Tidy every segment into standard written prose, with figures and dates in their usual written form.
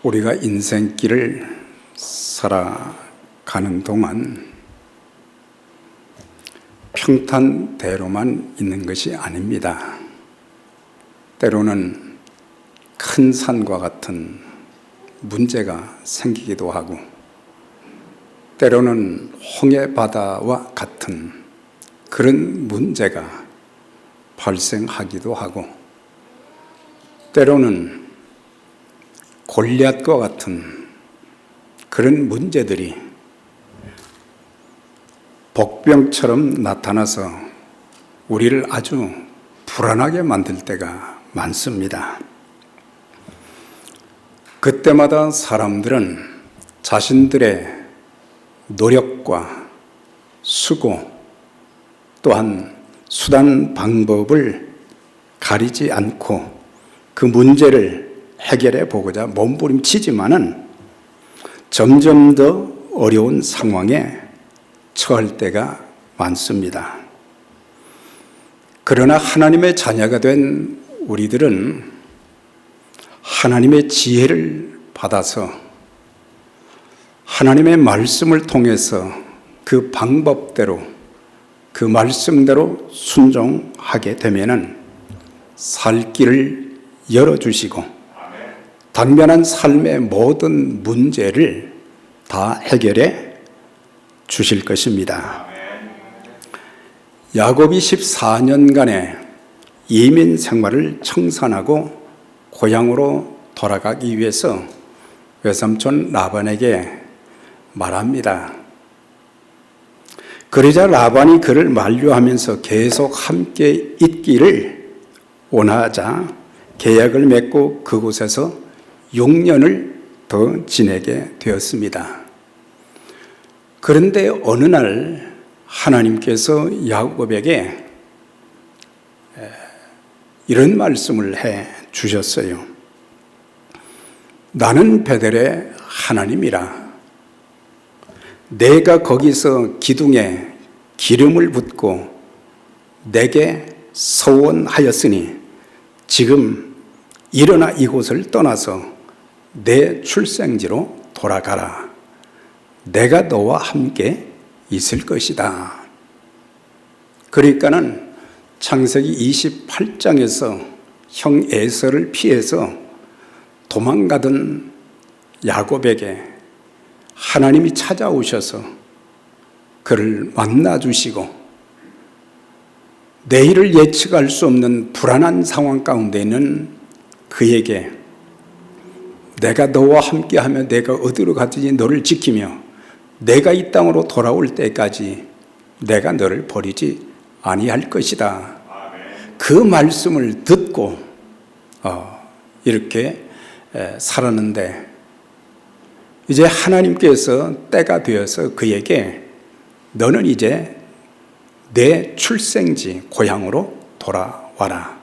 우리가 인생길을 살아가는 동안 평탄대로만 있는 것이 아닙니다. 때로는 큰 산과 같은 문제가 생기기도 하고, 때로는 홍해바다와 같은 그런 문제가 발생하기도 하고, 때로는 골리앗과 같은 그런 문제들이 복병처럼 나타나서 우리를 아주 불안하게 만들 때가 많습니다. 그때마다 사람들은 자신들의 노력과 수고 또한 수단 방법을 가리지 않고 그 문제를 해결해 보고자 몸부림치지만은 점점 더 어려운 상황에 처할 때가 많습니다. 그러나 하나님의 자녀가 된 우리들은 하나님의 지혜를 받아서 하나님의 말씀을 통해서 그 방법대로 그 말씀대로 순종하게 되면은 살 길을 열어주시고 당면한 삶의 모든 문제를 다 해결해 주실 것입니다. 야곱이 14년간의 이민 생활을 청산하고 고향으로 돌아가기 위해서 외삼촌 라반에게 말합니다. 그러자 라반이 그를 만류하면서 계속 함께 있기를 원하자 계약을 맺고 그곳에서 6년을 더 지내게 되었습니다. 그런데 어느 날 하나님께서 야곱에게 이런 말씀을 해 주셨어요. 나는 베델의 하나님이라. 내가 거기서 기둥에 기름을 붓고 내게 서원하였으니 지금 일어나 이곳을 떠나서 내 출생지로 돌아가라. 내가 너와 함께 있을 것이다. 그러니까는 창세기 28장에서 형 에서를 피해서 도망가던 야곱에게 하나님이 찾아오셔서 그를 만나주시고 내일을 예측할 수 없는 불안한 상황 가운데 있는 그에게 내가 너와 함께하며 내가 어디로 가든지 너를 지키며 내가 이 땅으로 돌아올 때까지 내가 너를 버리지 아니할 것이다. 그 말씀을 듣고 이렇게 살았는데 이제 하나님께서 때가 되어서 그에게 너는 이제 내 출생지 고향으로 돌아와라.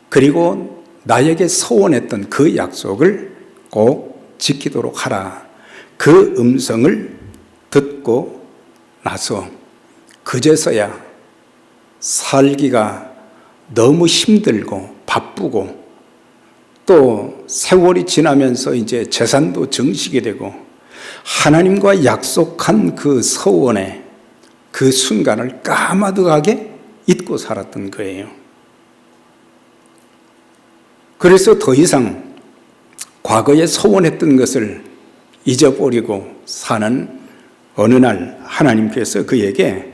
그리고 나에게 서원했던 그 약속을 꼭 지키도록 하라. 그 음성을 듣고 나서 그제서야 살기가 너무 힘들고 바쁘고 또 세월이 지나면서 이제 재산도 정식이 되고 하나님과 약속한 그 서원의 그 순간을 까마득하게 잊고 살았던 거예요. 그래서 더 이상 과거에 서원했던 것을 잊어버리고 사는 어느 날 하나님께서 그에게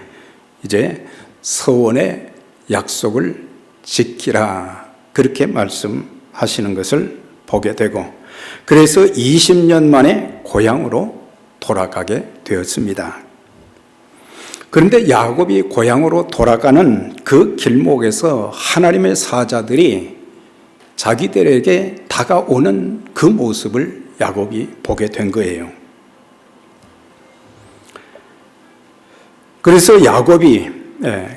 이제 서원의 약속을 지키라 그렇게 말씀하시는 것을 보게 되고 그래서 20년 만에 고향으로 돌아가게 되었습니다. 그런데 야곱이 고향으로 돌아가는 그 길목에서 하나님의 사자들이 자기들에게 다가오는 그 모습을 야곱이 보게 된 거예요. 그래서 야곱이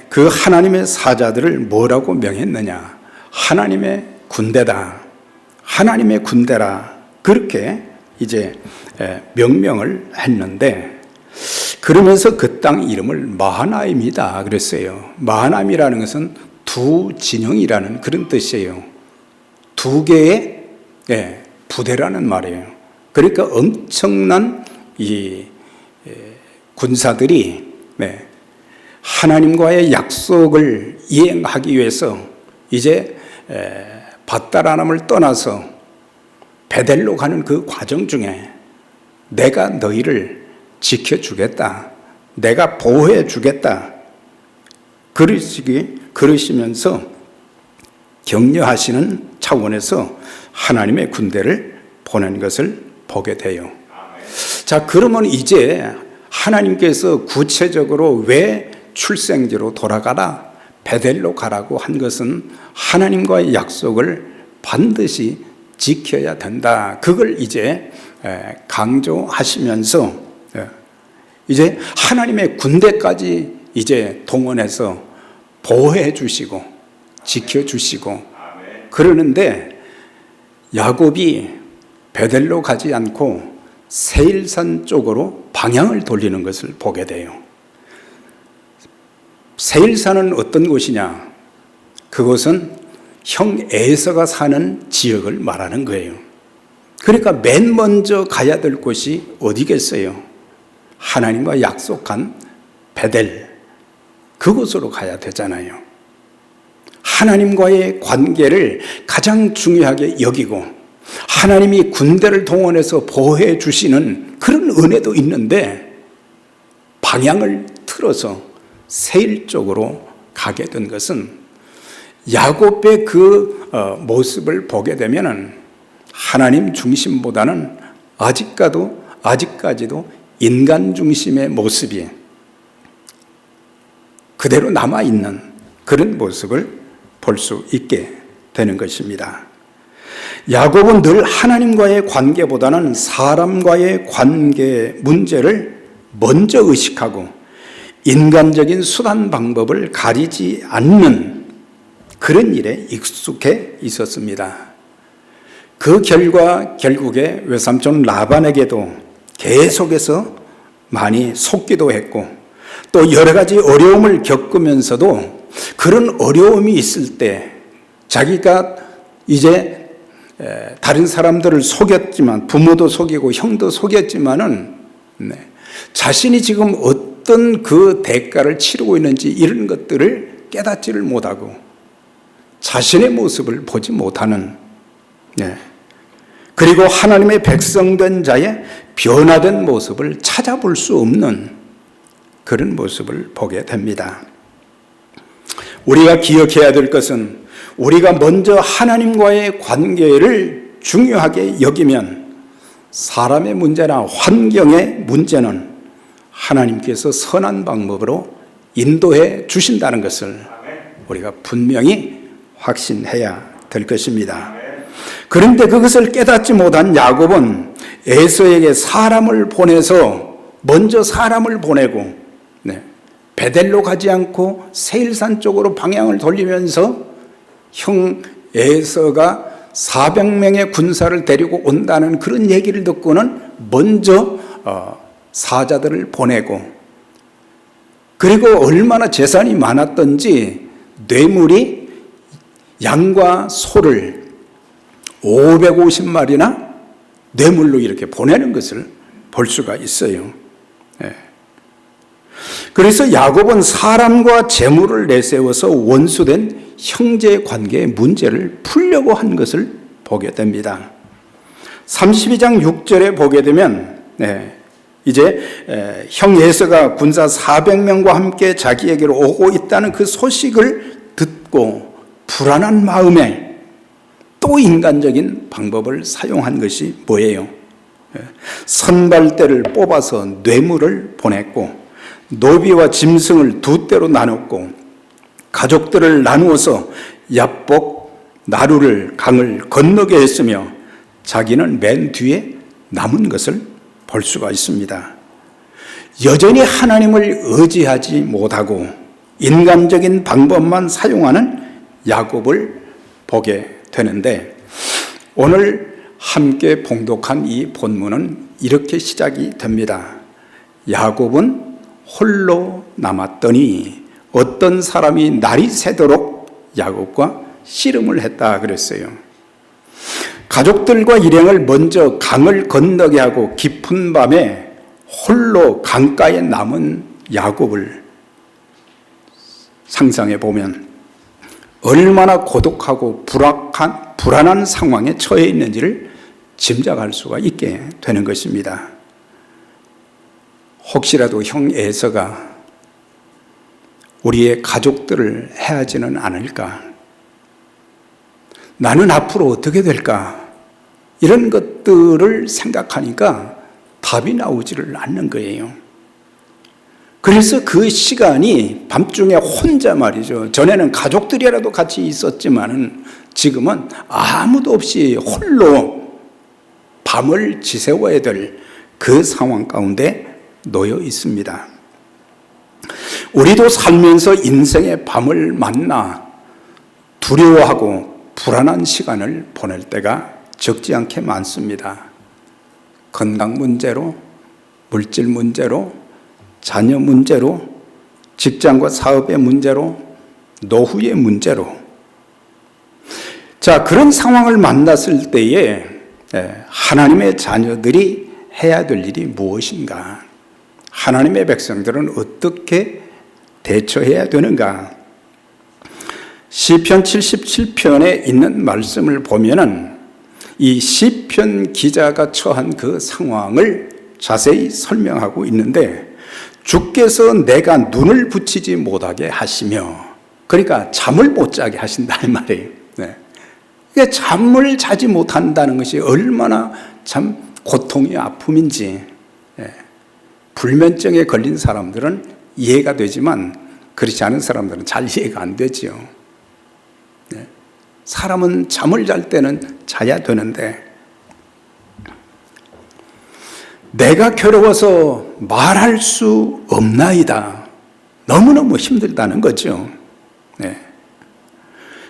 그 하나님의 사자들을 뭐라고 명했느냐? 하나님의 군대다. 하나님의 군대라. 그렇게 이제 명명을 했는데 그러면서 그 땅 이름을 마하나임이다 그랬어요. 마하나임이라는 것은 두 진영이라는 그런 뜻이에요. 두 개의 부대라는 말이에요. 그러니까 엄청난 이 군사들이 하나님과의 약속을 이행하기 위해서 이제 밧다라람을 떠나서 베델로 가는 그 과정 중에 내가 너희를 지켜주겠다, 내가 보호해 주겠다 그러시면서 격려하시는 차원에서 하나님의 군대를 보낸 것을 보게 돼요. 자, 그러면 이제 하나님께서 구체적으로 왜 출생지로 돌아가라, 베델로 가라고 한 것은 하나님과의 약속을 반드시 지켜야 된다. 그걸 이제 강조하시면서 이제 하나님의 군대까지 이제 동원해서 보호해 주시고 지켜주시고 그러는데 야곱이 베델로 가지 않고 세일산 쪽으로 방향을 돌리는 것을 보게 돼요. 세일산은 어떤 곳이냐? 그곳은 형 에서가 사는 지역을 말하는 거예요. 그러니까 맨 먼저 가야 될 곳이 어디겠어요? 하나님과 약속한 베델, 그곳으로 가야 되잖아요. 하나님과의 관계를 가장 중요하게 여기고 하나님이 군대를 동원해서 보호해 주시는 그런 은혜도 있는데 방향을 틀어서 세일 쪽으로 가게 된 것은 야곱의 그 모습을 보게 되면은 하나님 중심보다는 아직까지도 인간 중심의 모습이 그대로 남아있는 그런 모습을 볼 수 있게 되는 것입니다. 야곱은 늘 하나님과의 관계보다는 사람과의 관계 문제를 먼저 의식하고 인간적인 수단 방법을 가리지 않는 그런 일에 익숙해 있었습니다. 그 결과 결국에 외삼촌 라반에게도 계속해서 많이 속기도 했고 또 여러 가지 어려움을 겪으면서도 그런 어려움이 있을 때 자기가 이제 다른 사람들을 속였지만 부모도 속이고 형도 속였지만은 자신이 지금 어떤 그 대가를 치르고 있는지 이런 것들을 깨닫지를 못하고 자신의 모습을 보지 못하는 그리고 하나님의 백성된 자의 변화된 모습을 찾아볼 수 없는 그런 모습을 보게 됩니다. 우리가 기억해야 될 것은 우리가 먼저 하나님과의 관계를 중요하게 여기면 사람의 문제나 환경의 문제는 하나님께서 선한 방법으로 인도해 주신다는 것을 우리가 분명히 확신해야 될 것입니다. 그런데 그것을 깨닫지 못한 야곱은 에서에게 사람을 보내서 먼저 사람을 보내고 베델로 가지 않고 세일산 쪽으로 방향을 돌리면서 형 에서가 400명의 군사를 데리고 온다는 그런 얘기를 듣고는 먼저 사자들을 보내고 그리고 얼마나 재산이 많았던지 뇌물이 양과 소를 550마리나 뇌물로 이렇게 보내는 것을 볼 수가 있어요. 그래서 야곱은 사람과 재물을 내세워서 원수된 형제 관계의 문제를 풀려고 한 것을 보게 됩니다. 32장 6절에 보게 되면 이제 형 에서가 군사 400명과 함께 자기에게로 오고 있다는 그 소식을 듣고 불안한 마음에 또 인간적인 방법을 사용한 것이 뭐예요? 선발대를 뽑아서 뇌물을 보냈고 노비와 짐승을 두 떼로 나눴고 가족들을 나누어서 야복, 나루를 강을 건너게 했으며 자기는 맨 뒤에 남은 것을 볼 수가 있습니다. 여전히 하나님을 의지하지 못하고 인간적인 방법만 사용하는 야곱을 보게 되는데 오늘 함께 봉독한 이 본문은 이렇게 시작이 됩니다. 야곱은 홀로 남았더니 어떤 사람이 날이 새도록 야곱과 씨름을 했다 그랬어요. 가족들과 일행을 먼저 강을 건너게 하고 깊은 밤에 홀로 강가에 남은 야곱을 상상해 보면 얼마나 고독하고 불안한 상황에 처해 있는지를 짐작할 수가 있게 되는 것입니다. 혹시라도 형 에서가 우리의 가족들을 해하지는 않을까? 나는 앞으로 어떻게 될까? 이런 것들을 생각하니까 답이 나오지를 않는 거예요. 그래서 그 시간이 밤중에 혼자 말이죠. 전에는 가족들이라도 같이 있었지만은 지금은 아무도 없이 홀로 밤을 지새워야 될 그 상황 가운데 놓여 있습니다. 우리도 살면서 인생의 밤을 만나 두려워하고 불안한 시간을 보낼 때가 적지 않게 많습니다. 건강 문제로, 물질 문제로, 자녀 문제로, 직장과 사업의 문제로, 노후의 문제로. 자, 그런 상황을 만났을 때에 하나님의 자녀들이 해야 될 일이 무엇인가? 하나님의 백성들은 어떻게 대처해야 되는가? 시편 77편에 있는 말씀을 보면은 이 시편 기자가 처한 그 상황을 자세히 설명하고 있는데, 주께서 내가 눈을 붙이지 못하게 하시며, 그러니까 잠을 못 자게 하신다 이 말이에요. 그러니까 잠을 자지 못한다는 것이 얼마나 참 고통이 아픔인지, 불면증에 걸린 사람들은 이해가 되지만 그렇지 않은 사람들은 잘 이해가 안 되죠. 사람은 잠을 잘 때는 자야 되는데, 내가 괴로워서 말할 수 없나이다. 너무너무 힘들다는 거죠.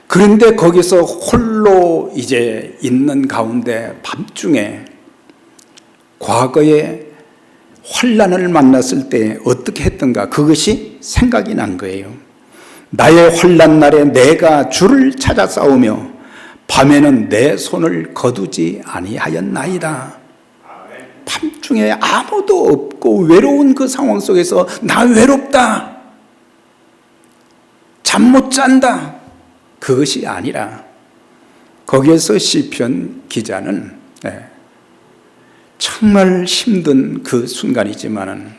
그런데 거기서 홀로 이제 있는 가운데 밤중에 과거에 환난을 만났을 때 어떻게 했던가, 그것이 생각이 난 거예요. 나의 환난 날에 내가 주를 찾아 싸우며 밤에는 내 손을 거두지 아니하였나이다. 밤중에 아무도 없고 외로운 그 상황 속에서 나 외롭다, 잠 못 잔다, 그것이 아니라 거기에서 시편 기자는 정말 힘든 그 순간이지만은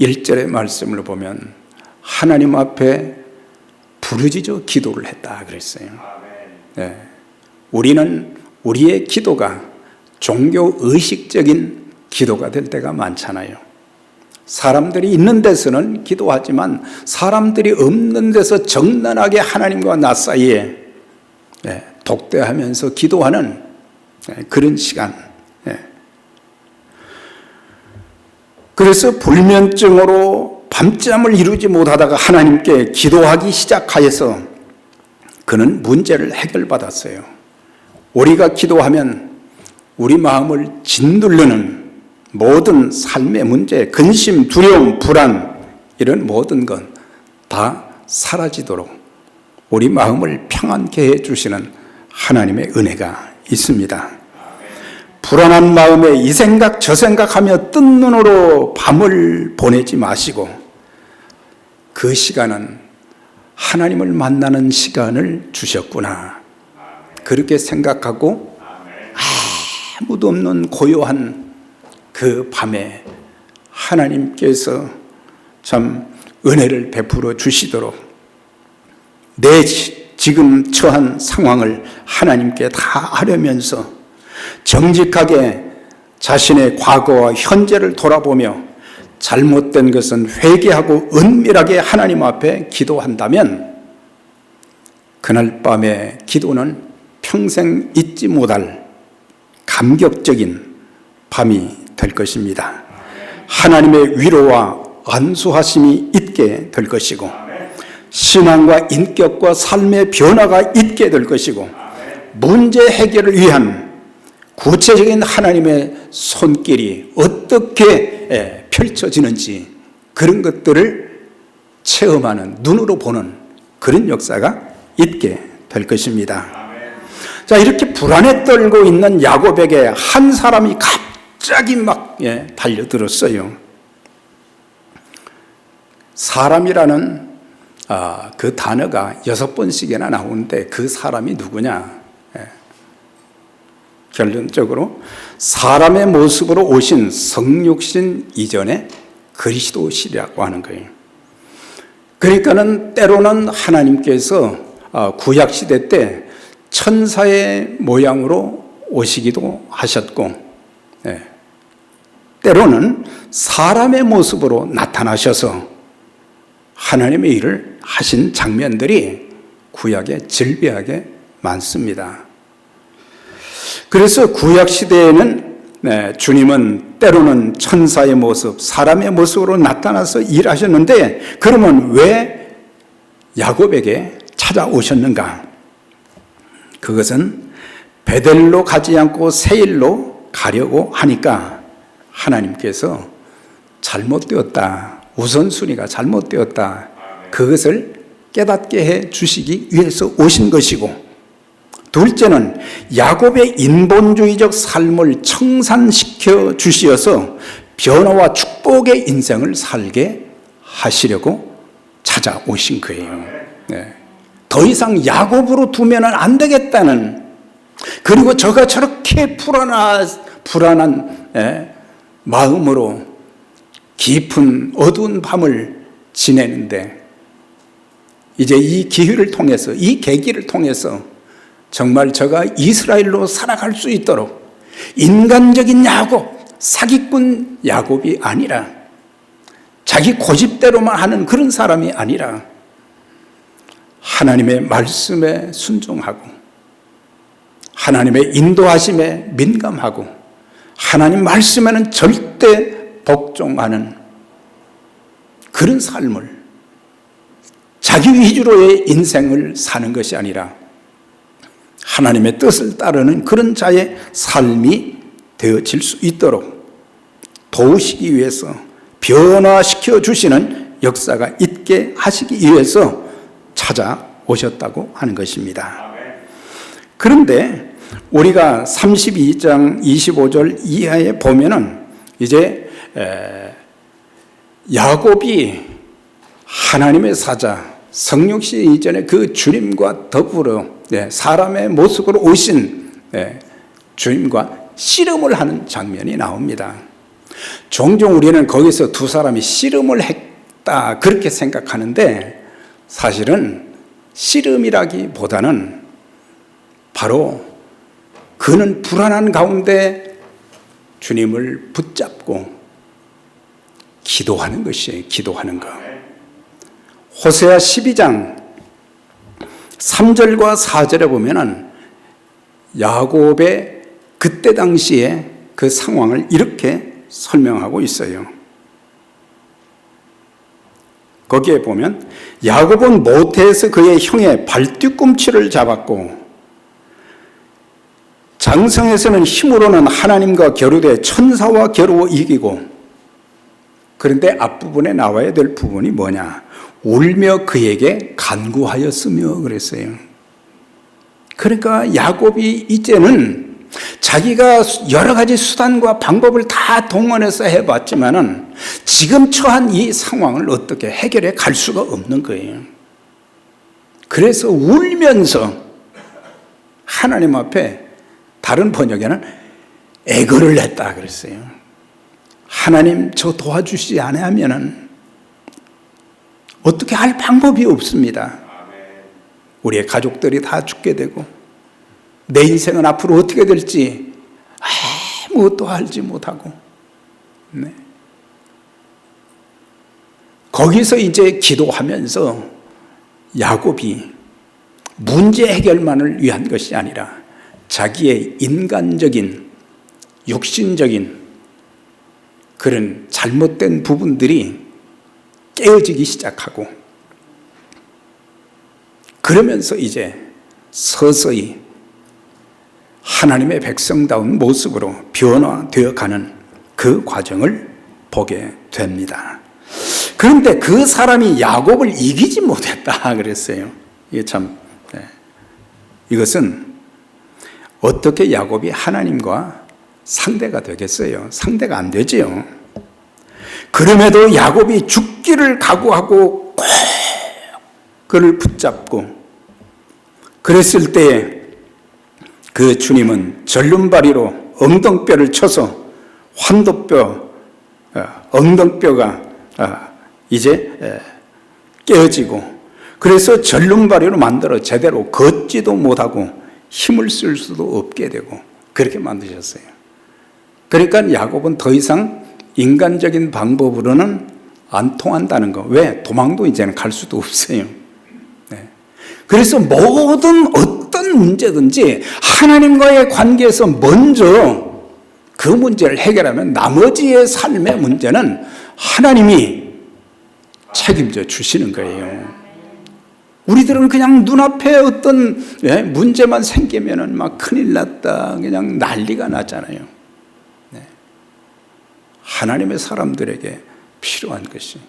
1절의 말씀을 보면 하나님 앞에 부르짖어 기도를 했다 그랬어요. 우리는 우리의 기도가 종교 의식적인 기도가 될 때가 많잖아요. 사람들이 있는 데서는 기도하지만 사람들이 없는 데서 정난하게 하나님과 나 사이에 독대하면서 기도하는 그런 시간. 그래서 불면증으로 밤잠을 이루지 못하다가 하나님께 기도하기 시작하여서 그는 문제를 해결받았어요. 우리가 기도하면 우리 마음을 짓누르는 모든 삶의 문제, 근심, 두려움, 불안, 이런 모든 건 다 사라지도록 우리 마음을 평안케 해주시는 하나님의 은혜가 있습니다. 불안한 마음에 이 생각 저 생각하며 뜬 눈으로 밤을 보내지 마시고, 그 시간은 하나님을 만나는 시간을 주셨구나, 그렇게 생각하고 아무도 없는 고요한 그 밤에 하나님께서 참 은혜를 베풀어 주시도록 내 지금 처한 상황을 하나님께 다 아뢰면서 정직하게 자신의 과거와 현재를 돌아보며 잘못된 것은 회개하고 은밀하게 하나님 앞에 기도한다면 그날 밤의 기도는 평생 잊지 못할 감격적인 밤이 될 것입니다. 하나님의 위로와 안수하심이 있게 될 것이고, 신앙과 인격과 삶의 변화가 있게 될 것이고, 문제 해결을 위한 구체적인 하나님의 손길이 어떻게 펼쳐지는지 그런 것들을 체험하는, 눈으로 보는 그런 역사가 있게 될 것입니다. 자, 이렇게 불안에 떨고 있는 야곱에게 한 사람이 갑자기 막 달려들었어요. 사람이라는 그 단어가 6번씩이나 나오는데 그 사람이 누구냐? 결론적으로 사람의 모습으로 오신 성육신 이전에 그리스도시라고 하는 거예요. 그러니까는 때로는 하나님께서 구약시대 때 천사의 모양으로 오시기도 하셨고, 때로는 사람의 모습으로 나타나셔서 하나님의 일을 하신 장면들이 구약에 질비하게 많습니다. 그래서 구약시대에는 주님은 때로는 천사의 모습, 사람의 모습으로 나타나서 일하셨는데, 그러면 왜 야곱에게 찾아오셨는가? 그것은 베델로 가지 않고 세일로 가려고 하니까 하나님께서 잘못되었다, 우선순위가 잘못되었다, 그것을 깨닫게 해 주시기 위해서 오신 것이고, 둘째는 야곱의 인본주의적 삶을 청산시켜 주시어서 변화와 축복의 인생을 살게 하시려고 찾아오신 거예요. 더 이상 야곱으로 두면 안 되겠다는, 그리고 저가 저렇게 불안한 마음으로 깊은 어두운 밤을 지내는데, 이제 이 기회를 통해서, 이 계기를 통해서 정말 저가 이스라엘로 살아갈 수 있도록 인간적인 야곱, 사기꾼 야곱이 아니라, 자기 고집대로만 하는 그런 사람이 아니라 하나님의 말씀에 순종하고 하나님의 인도하심에 민감하고 하나님 말씀에는 절대 복종하는 그런 삶을, 자기 위주로의 인생을 사는 것이 아니라 하나님의 뜻을 따르는 그런 자의 삶이 되어질 수 있도록 도우시기 위해서, 변화시켜 주시는 역사가 있게 하시기 위해서 찾아오셨다고 하는 것입니다. 그런데 우리가 32장 25절 이하에 보면은 이제 야곱이 하나님의 사자, 성육신 이전에 그 주님과 더불어 사람의 모습으로 오신 주님과 씨름을 하는 장면이 나옵니다. 종종 우리는 거기서 두 사람이 씨름을 했다 그렇게 생각하는데, 사실은 씨름이라기보다는 바로 그는 불안한 가운데 주님을 붙잡고 기도하는 것이에요. 기도하는 것. 호세아 12장 3절과 4절에 보면은 야곱의 그때 당시에 그 상황을 이렇게 설명하고 있어요. 거기에 보면 야곱은 모태에서 그의 형의 발뒤꿈치를 잡았고 장성에서는 힘으로는 하나님과 겨루되 천사와 겨루어 이기고, 그런데 앞부분에 나와야 될 부분이 뭐냐? 울며 그에게 간구하였으며 그랬어요. 그러니까 야곱이 이제는 자기가 여러 가지 수단과 방법을 다 동원해서 해봤지만은 지금 처한 이 상황을 어떻게 해결해 갈 수가 없는 거예요. 그래서 울면서 하나님 앞에, 다른 번역에는 애걸을 했다 그랬어요. 하나님, 저 도와주시지 않으면은 어떻게 할 방법이 없습니다. 우리의 가족들이 다 죽게 되고 내 인생은 앞으로 어떻게 될지 아무것도 알지 못하고, 거기서 이제 기도하면서 야곱이 문제 해결만을 위한 것이 아니라 자기의 인간적인, 육신적인 그런 잘못된 부분들이 깨어지기 시작하고, 그러면서 이제 서서히 하나님의 백성다운 모습으로 변화되어 가는 그 과정을 보게 됩니다. 그런데 그 사람이 야곱을 이기지 못했다 그랬어요. 이게 참, 이것은 어떻게 야곱이 하나님과 상대가 되겠어요? 상대가 안 되지요. 그럼에도 야곱이 죽기를 각오하고 꼭 그를 붙잡고 그랬을 때에 그 주님은 절름발이로 엉덩뼈를 쳐서 환도뼈, 엉덩뼈가 이제 깨어지고, 그래서 절름발이로 만들어 제대로 걷지도 못하고 힘을 쓸 수도 없게 되고 그렇게 만드셨어요. 그러니까 야곱은 더 이상 인간적인 방법으로는 안 통한다는 거. 왜? 도망도 이제는 갈 수도 없어요. 네. 그래서 모든 어떤 문제든지 하나님과의 관계에서 먼저 그 문제를 해결하면 나머지의 삶의 문제는 하나님이 책임져 주시는 거예요. 우리들은 그냥 눈앞에 어떤 문제만 생기면은 막 큰일 났다, 그냥 난리가 나잖아요. 네. 하나님의 사람들에게 필요한 것이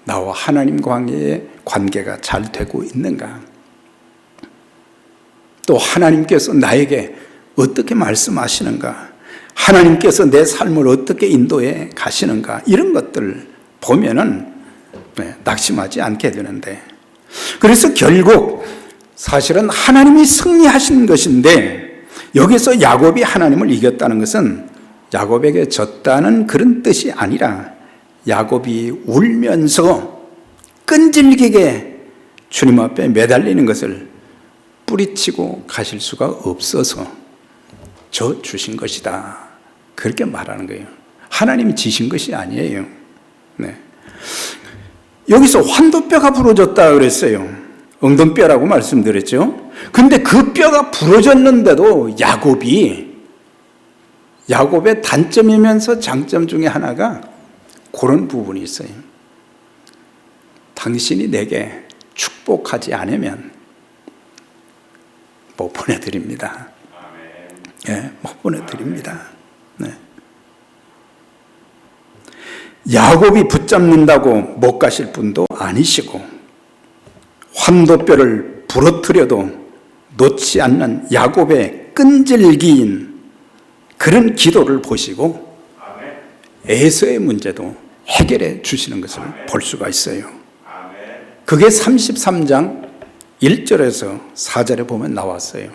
나와 하나님 관계의 관계가 잘 되고 있는가? 또 하나님께서 나에게 어떻게 말씀하시는가? 하나님께서 내 삶을 어떻게 인도해 가시는가? 이런 것들을 보면은 낙심하지 않게 되는데, 그래서 결국 사실은 하나님이 승리하신 것인데, 여기서 야곱이 하나님을 이겼다는 것은 야곱에게 졌다는 그런 뜻이 아니라 야곱이 울면서 끈질기게 주님 앞에 매달리는 것을 뿌리치고 가실 수가 없어서 저 주신 것이다, 그렇게 말하는 거예요. 하나님이 지신 것이 아니에요. 네. 여기서 환도뼈가 부러졌다 그랬어요. 엉덩뼈라고 말씀드렸죠. 근데 그 뼈가 부러졌는데도 야곱의 단점이면서 장점 중에 하나가 그런 부분이 있어요. 당신이 내게 축복하지 않으면 못 보내드립니다. 네, 못 보내드립니다. 네. 야곱이 붙잡는다고 못 가실 분도 아니시고, 환도뼈를 부러뜨려도 놓지 않는 야곱의 끈질긴 그런 기도를 보시고 에서의 문제도 해결해 주시는 것을 볼 수가 있어요. 그게 33장 1절에서 4절에 보면 나왔어요.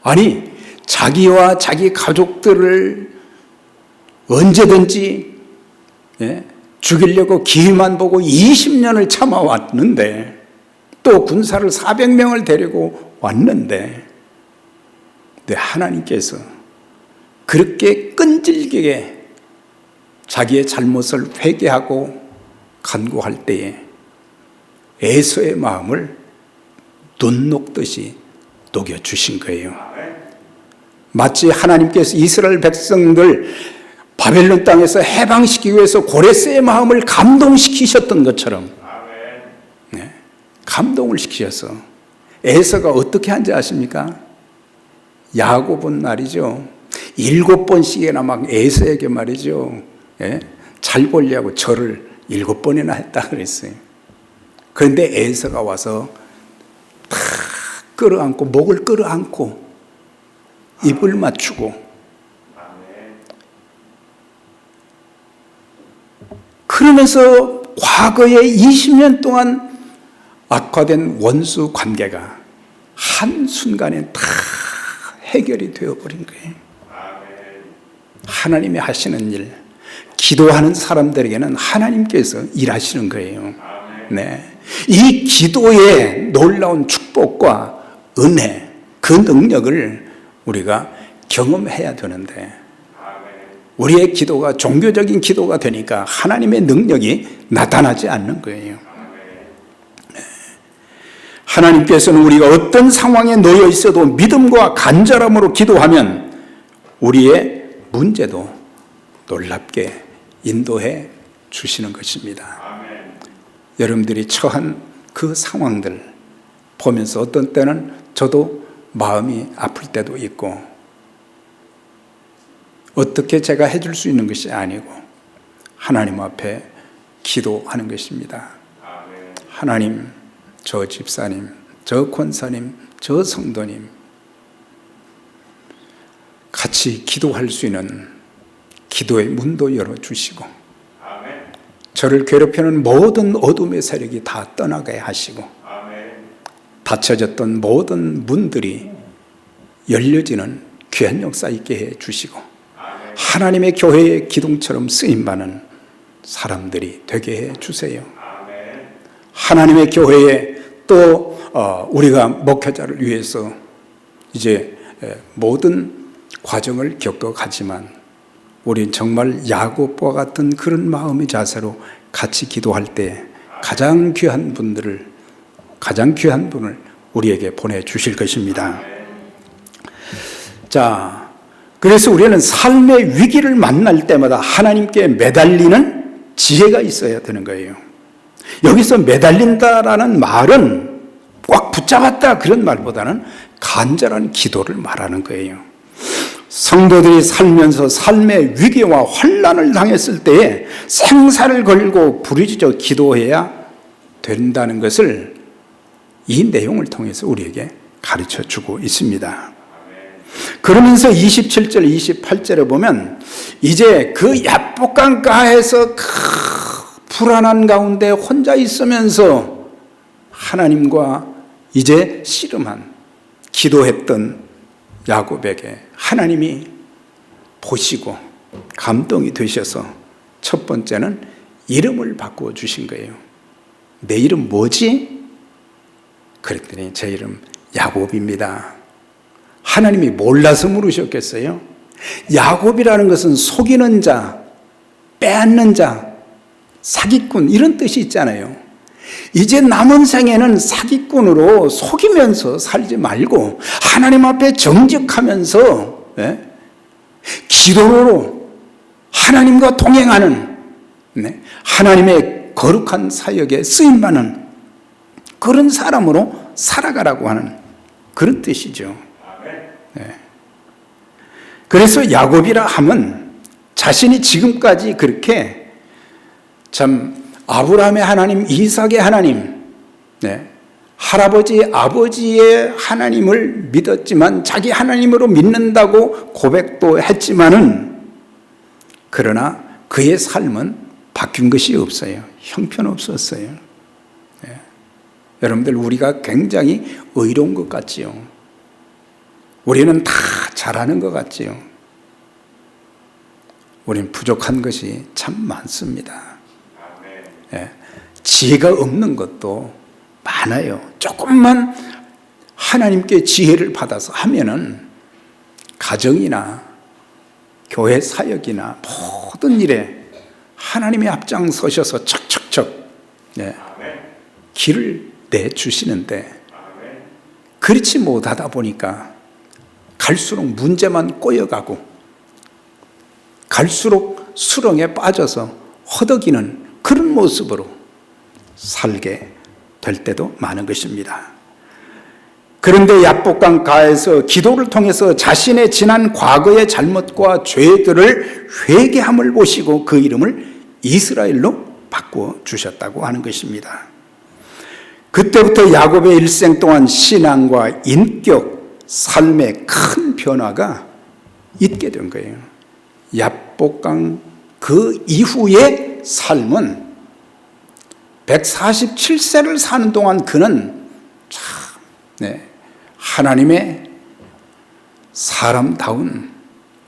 아니, 자기와 자기 가족들을 언제든지 죽이려고 기회만 보고 20년을 참아왔는데, 또 군사를 400명을 데리고 왔는데, 하나님께서 그렇게 끈질기게 자기의 잘못을 회개하고 간구할 때에 에서의 마음을 눈 녹듯이 녹여주신 거예요. 마치 하나님께서 이스라엘 백성들 바벨론 땅에서 해방시키기 위해서 고레스의 마음을 감동시키셨던 것처럼, 네, 감동을 시키셔서 에서가 어떻게 한지 아십니까? 야곱은 말이죠, 7번씩이나 막 에서에게 말이죠, 잘 보려고 절을 7번이나 했다 그랬어요. 그런데 에서가 와서 탁 끌어안고, 목을 끌어안고 입을 맞추고, 그러면서 과거에 20년 동안 악화된 원수 관계가 한순간에 다 해결이 되어버린 거예요. 하나님이 하시는 일, 기도하는 사람들에게는 하나님께서 일하시는 거예요. 네. 이 기도의 놀라운 축복과 은혜, 그 능력을 우리가 경험해야 되는데, 우리의 기도가 종교적인 기도가 되니까 하나님의 능력이 나타나지 않는 거예요. 하나님께서는 우리가 어떤 상황에 놓여 있어도 믿음과 간절함으로 기도하면 우리의 문제도 놀랍게 인도해 주시는 것입니다. 여러분들이 처한 그 상황들 보면서 어떤 때는 저도 마음이 아플 때도 있고, 어떻게 제가 해줄 수 있는 것이 아니고 하나님 앞에 기도하는 것입니다. 하나님, 저 집사님, 저 권사님, 저 성도님 같이 기도할 수 있는 기도의 문도 열어주시고 저를 괴롭히는 모든 어둠의 세력이 다 떠나게 하시고 닫혀졌던 모든 문들이 열려지는 귀한 역사 있게 해주시고 하나님의 교회의 기둥처럼 쓰임받는 사람들이 되게 해주세요. 하나님의 교회에 또 우리가 목회자를 위해서 이제 모든 과정을 겪어가지만 우리는 정말 야곱과 같은 그런 마음의 자세로 같이 기도할 때 가장 귀한 분을 우리에게 보내주실 것입니다. 자, 그래서 우리는 삶의 위기를 만날 때마다 하나님께 매달리는 지혜가 있어야 되는 거예요. 여기서 매달린다라는 말은 꽉 붙잡았다 그런 말보다는 간절한 기도를 말하는 거예요. 성도들이 살면서 삶의 위기와 환난을 당했을 때에 생사를 걸고 부르짖어 기도해야 된다는 것을 이 내용을 통해서 우리에게 가르쳐 주고 있습니다. 그러면서 27절, 28절에 보면 이제 그 야복강가에서 불안한 가운데 혼자 있으면서 하나님과 이제 씨름한 기도했던 야곱에게 하나님이 보시고 감동이 되셔서 첫 번째는 이름을 바꾸어 주신 거예요. 내 이름 뭐지? 그랬더니 제 이름 야곱입니다. 하나님이 몰라서 물으셨겠어요? 야곱이라는 것은 속이는 자, 빼앗는 자, 사기꾼 이런 뜻이 있잖아요. 이제 남은 생에는 사기꾼으로 속이면서 살지 말고 하나님 앞에 정직하면서 기도로 하나님과 동행하는 하나님의 거룩한 사역에 쓰임받는 그런 사람으로 살아가라고 하는 그런 뜻이죠. 그래서 야곱이라 하면 자신이 지금까지 그렇게 참 아브라함의 하나님, 이삭의 하나님, 할아버지, 아버지의 하나님을 믿었지만 자기 하나님으로 믿는다고 고백도 했지만은 그러나 그의 삶은 바뀐 것이 없어요. 형편없었어요. 여러분들 우리가 굉장히 의로운 것 같지요. 우리는 다 잘하는 것 같지요. 우리는 부족한 것이 참 많습니다. 지혜가 없는 것도 많아요. 조금만 하나님께 지혜를 받아서 하면은 가정이나 교회 사역이나 모든 일에 하나님이 앞장서셔서 척척척 길을 내주시는데 그렇지 못하다 보니까 갈수록 문제만 꼬여가고 갈수록 수렁에 빠져서 허덕이는 그런 모습으로 살게 될 때도 많은 것입니다. 그런데 야복강 가에서 기도를 통해서 자신의 지난 과거의 잘못과 죄들을 회개함을 보시고 그 이름을 이스라엘로 바꾸어 주셨다고 하는 것입니다. 그때부터 야곱의 일생 동안 신앙과 인격, 삶의 큰 변화가 있게 된 거예요. 야복강 그 이후의 삶은 147세를 사는 동안 그는 참 하나님의 사람다운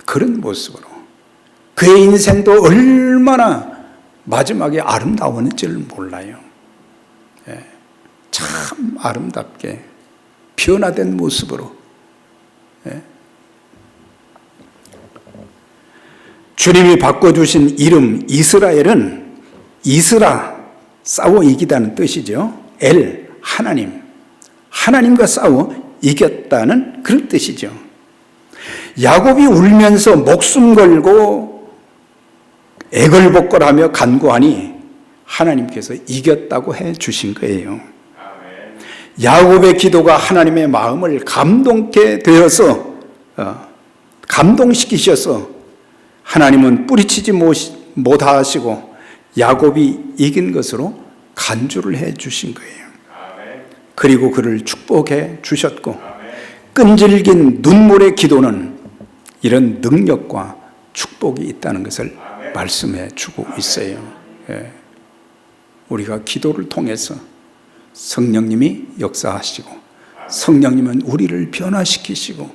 그런 모습으로 그의 인생도 얼마나 마지막에 아름다웠는지를 몰라요. 참 아름답게 변화된 모습으로 주님이 바꿔주신 이름 이스라엘은 이스라 싸워 이기다는 뜻이죠. 엘 하나님, 하나님과 싸워 이겼다는 그런 뜻이죠. 야곱이 울면서 목숨 걸고 애걸복걸하며 간구하니 하나님께서 이겼다고 해 주신 거예요. 야곱의 기도가 하나님의 마음을 감동케 되어서 감동시키셔서 하나님은 뿌리치지 못하시고 야곱이 이긴 것으로 간주를 해 주신 거예요. 그리고 그를 축복해 주셨고, 끈질긴 눈물의 기도는 이런 능력과 축복이 있다는 것을 말씀해 주고 있어요. 예. 우리가 기도를 통해서 성령님이 역사하시고, 성령님은 우리를 변화시키시고,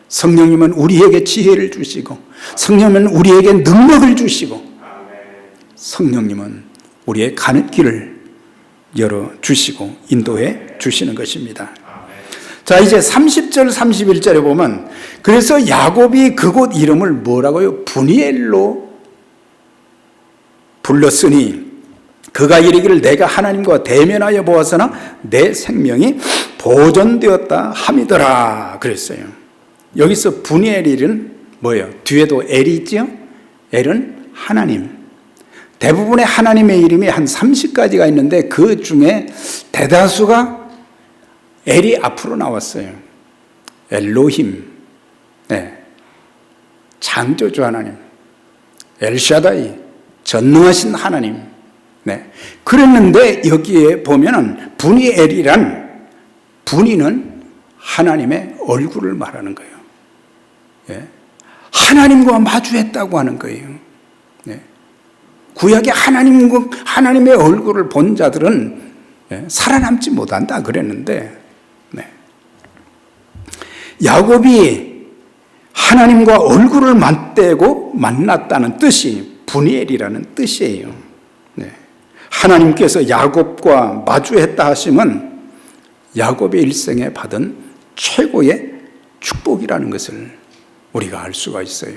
성령님은 우리에게 지혜를 주시고, 성령님은 우리에게 능력을 주시고, 성령님은 우리의 가는 길을 열어주시고 인도해 주시는 것입니다. 자, 이제 30절 31절에 보면, 그래서 야곱이 그곳 이름을 뭐라고요? 브니엘로 불렀으니 그가 이르기를 내가 하나님과 대면하여 보았으나 내 생명이 보존되었다 함이더라 그랬어요. 여기서 브니엘은 뭐예요? 뒤에도 엘이 있죠? 엘은 하나님. 대부분의 하나님의 이름이 한 30가지가 있는데 그 중에 대다수가 엘이 앞으로 나왔어요. 엘로힘, 네. 창조주 하나님, 엘샤다이, 전능하신 하나님. 네. 그랬는데 여기에 보면은 브니엘이란, 분이는 하나님의 얼굴을 말하는 거예요. 예. 하나님과 마주했다고 하는 거예요. 네. 구약에 하나님의 얼굴을 본 자들은 살아남지 못한다 그랬는데, 네. 야곱이 하나님과 얼굴을 맞대고 만났다는 뜻이 브니엘이라는 뜻이에요. 네. 하나님께서 야곱과 마주했다 하시면 야곱의 일생에 받은 최고의 축복이라는 것을 우리가 알 수가 있어요.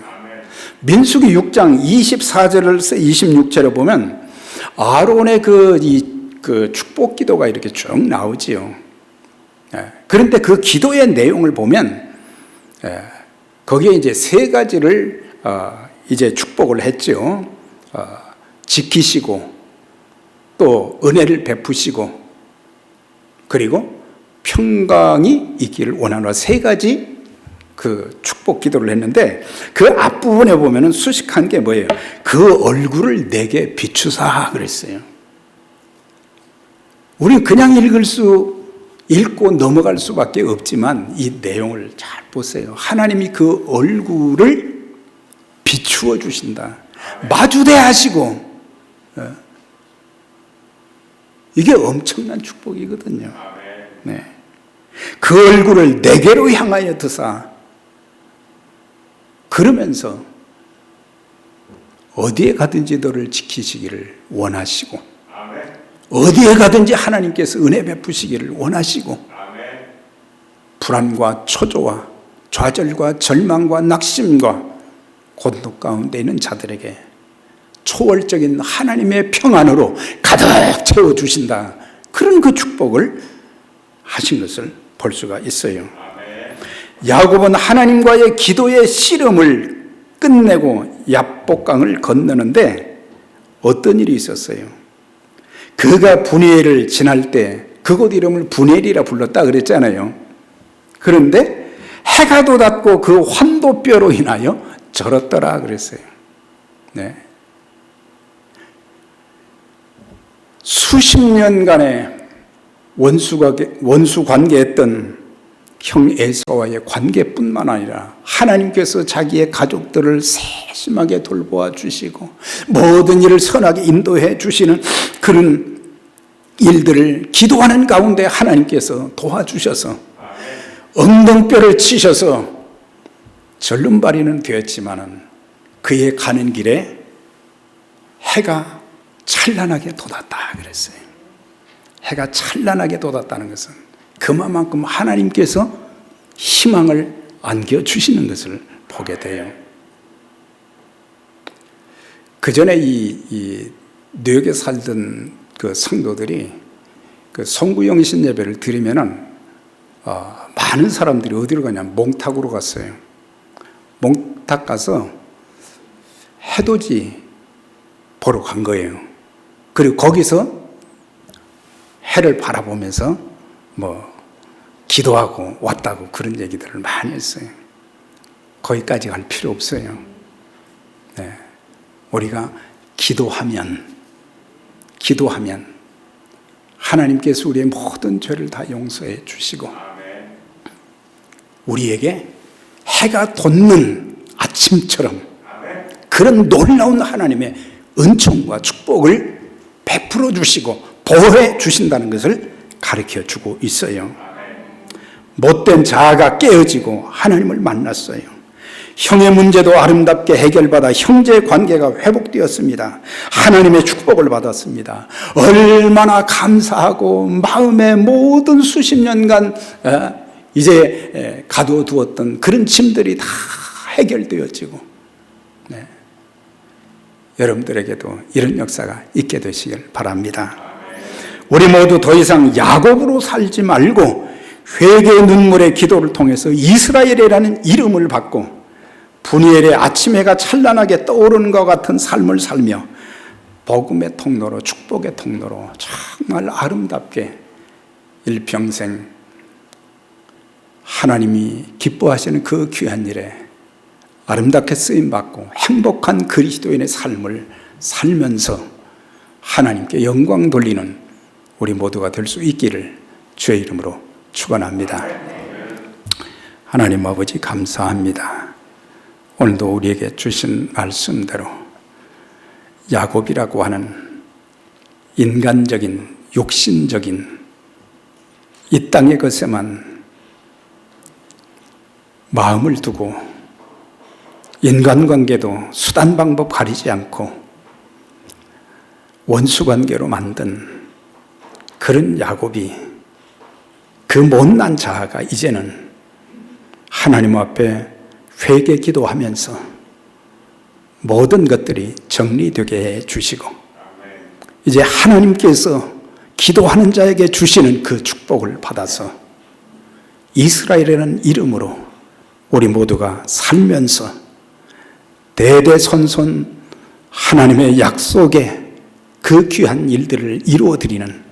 민수기 6장 24절에서 26절에 보면 아론의 그 축복 기도가 이렇게 쭉 나오지요. 그런데 그 기도의 내용을 보면 거기에 이제 세 가지를 이제 축복을 했죠. 지키시고 또 은혜를 베푸시고 그리고 평강이 있기를 원하노라, 세 가지 그 축복 기도를 했는데 그 앞부분에 보면은 수식한 게 뭐예요? 그 얼굴을 내게 비추사 그랬어요. 우리는 그냥 읽고 넘어갈 수밖에 없지만 이 내용을 잘 보세요. 하나님이 그 얼굴을 비추어 주신다. 마주대하시고, 이게 엄청난 축복이거든요. 네. 그 얼굴을 내게로 향하여 드사, 그러면서 어디에 가든지 너를 지키시기를 원하시고, 어디에 가든지 하나님께서 은혜 베푸시기를 원하시고, 불안과 초조와 좌절과 절망과 낙심과 고독 가운데 있는 자들에게 초월적인 하나님의 평안으로 가득 채워주신다. 그런 그 축복을 하신 것을 볼 수가 있어요. 야곱은 하나님과의 기도의 씨름을 끝내고 야복강을 건너는데 어떤 일이 있었어요? 그가 브니엘을 지날 때 그곳 이름을 브니엘이라 불렀다 그랬잖아요. 그런데 해가 돋았고 그 환도뼈로 인하여 절었더라 그랬어요. 네. 수십 년간의 원수 관계했던 형 에사와의 관계뿐만 아니라 하나님께서 자기의 가족들을 세심하게 돌보아 주시고 모든 일을 선하게 인도해 주시는 그런 일들을 기도하는 가운데 하나님께서 도와주셔서 엉덩뼈를 치셔서 절름발이는 되었지만은 그의 가는 길에 해가 찬란하게 돋았다 그랬어요. 해가 찬란하게 돋았다는 것은 그만큼 하나님께서 희망을 안겨주시는 것을 보게 돼요. 그 전에 이 뉴욕에 살던 그 성도들이 그 송구영신 예배를 드리면은 많은 사람들이 어디로 가냐, 몽탁으로 갔어요. 몽탁 가서 해돋이 보러 간 거예요. 그리고 거기서 해를 바라보면서 기도하고 왔다고 그런 얘기들을 많이 했어요. 거기까지 갈 필요 없어요. 네. 우리가 기도하면 하나님께서 우리의 모든 죄를 다 용서해 주시고 우리에게 해가 돋는 아침처럼 그런 놀라운 하나님의 은총과 축복을 베풀어 주시고 보호해 주신다는 것을 가르쳐 주고 있어요. 못된 자아가 깨어지고 하나님을 만났어요. 형의 문제도 아름답게 해결받아 형제 관계가 회복되었습니다. 하나님의 축복을 받았습니다. 얼마나 감사하고 마음의 모든 수십 년간 이제 가둬두었던 그런 짐들이 다 해결되어지고, 네. 여러분들에게도 이런 역사가 있게 되시길 바랍니다. 우리 모두 더 이상 야곱으로 살지 말고 회개의 눈물의 기도를 통해서 이스라엘이라는 이름을 받고 분이엘의 아침 해가 찬란하게 떠오르는 것 같은 삶을 살며 복음의 통로로, 축복의 통로로 정말 아름답게 일평생 하나님이 기뻐하시는 그 귀한 일에 아름답게 쓰임받고 행복한 그리스도인의 삶을 살면서 하나님께 영광 돌리는 우리 모두가 될 수 있기를 주의 이름으로 축원합니다. 하나님 아버지 감사합니다. 오늘도 우리에게 주신 말씀대로 야곱이라고 하는 인간적인, 욕심적인 이 땅의 것에만 마음을 두고 인간관계도 수단 방법 가리지 않고 원수관계로 만든 그런 야곱이, 그 못난 자아가 이제는 하나님 앞에 회개 기도하면서 모든 것들이 정리되게 해 주시고 이제 하나님께서 기도하는 자에게 주시는 그 축복을 받아서 이스라엘이라는 이름으로 우리 모두가 살면서 대대손손 하나님의 약속의 그 귀한 일들을 이루어드리는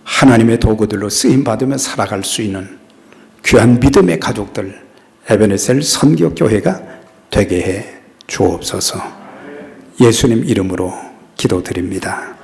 하나님의 도구들로 쓰임받으며 살아갈 수 있는 귀한 믿음의 가족들 에베네셀 선교교회가 되게 해 주옵소서. 예수님 이름으로 기도드립니다.